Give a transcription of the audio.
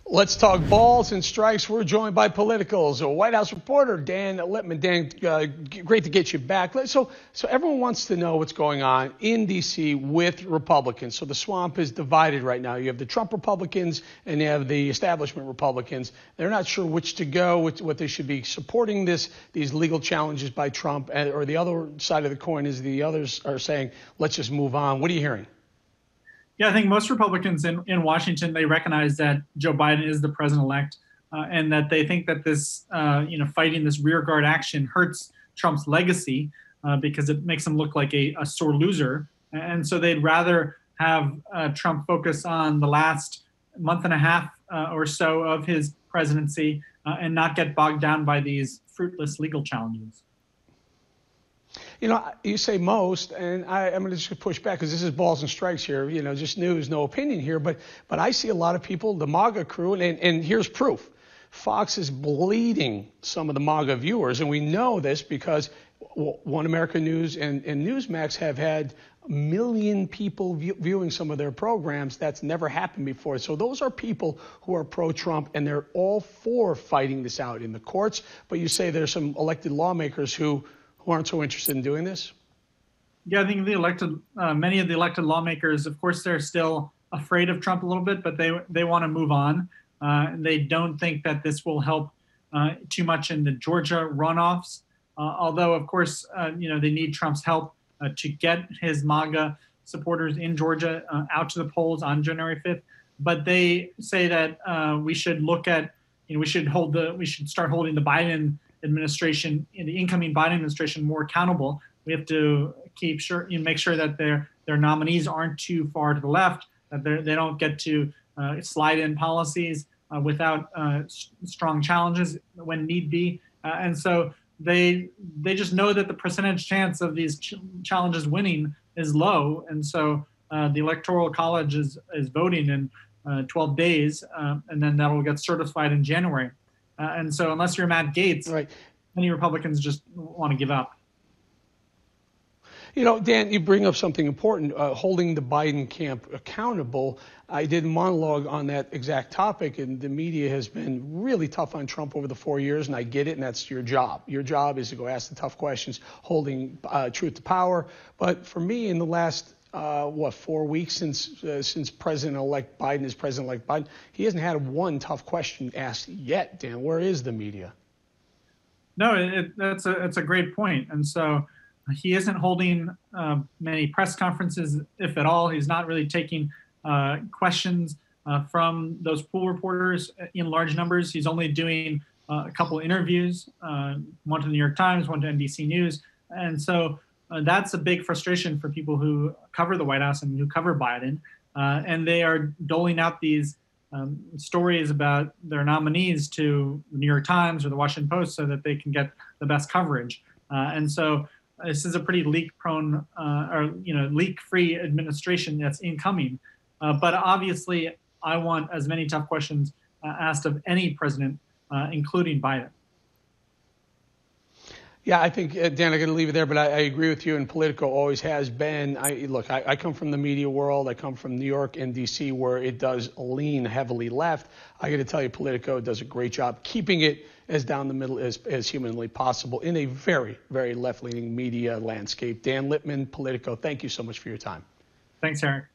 Let's talk balls and strikes. We're joined by Politico's White House reporter, Dan Lippman. Dan, great to get you back. So everyone wants to know what's going on in D.C. with Republicans. So the swamp is divided right now. You have the Trump Republicans and you have the establishment Republicans. They're not sure which to go, what they should be supporting these legal challenges by Trump, or the other side of the coin is the others are saying, let's just move on. What are you hearing? Yeah, I think most Republicans in Washington, they recognize that Joe Biden is the president-elect, and that they think that this, fighting this rearguard action hurts Trump's legacy because it makes him look like a sore loser. And so they'd rather have Trump focus on the last month and a half or so of his presidency and not get bogged down by these fruitless legal challenges. You know, you say most, and I'm going to just push back because this is balls and strikes here, just news, no opinion here. But I see a lot of people, the MAGA crew, and here's proof. Fox is bleeding some of the MAGA viewers, and we know this because One American News and Newsmax have had 1 million people viewing some of their programs. That's never happened before. So those are people who are pro-Trump, and they're all for fighting this out in the courts. But you say there's some elected lawmakers who aren't so interested in doing this? Yeah, I think many of the elected lawmakers, of course, they're still afraid of Trump a little bit, but they want to move on. They don't think that this will help too much in the Georgia runoffs. Although, of course, they need Trump's help to get his MAGA supporters in Georgia out to the polls on January 5th. But they say that we should look at, we should start holding the Biden administration, the incoming Biden administration, more accountable. We have to make sure that their nominees aren't too far to the left, that they don't get to slide in policies without strong challenges when need be. And so they just know that the percentage chance of these challenges winning is low. And so the Electoral College is voting in 12 days, and then that will get certified in January. And so unless you're Matt Gaetz, right, many Republicans just want to give up. Dan, you bring up something important, holding the Biden camp accountable. I did a monologue on that exact topic, and the media has been really tough on Trump over the 4 years, and I get it, and that's your job. Your job is to go ask the tough questions, holding truth to power. But for me, in the last 4 weeks since President-elect Biden is President-elect Biden, he hasn't had one tough question asked yet. Dan, where is the media? No, that's a great point. And so he isn't holding many press conferences, if at all. He's not really taking questions from those pool reporters in large numbers. He's only doing a couple interviews, one to the New York Times, one to NBC News. And so that's a big frustration for people who cover the White House and who cover Biden. And they are doling out these stories about their nominees to the New York Times or the Washington Post so that they can get the best coverage. And so this is a pretty leak-prone leak-free administration that's incoming. But obviously, I want as many tough questions asked of any president, including Biden. Yeah, I think, Dan, I'm going to leave it there, but I agree with you, and Politico always has been. I come from the media world. I come from New York and D.C., where it does lean heavily left. I got to tell you, Politico does a great job keeping it as down the middle as humanly possible in a very, very left-leaning media landscape. Dan Lippman, Politico, thank you so much for your time. Thanks, Eric.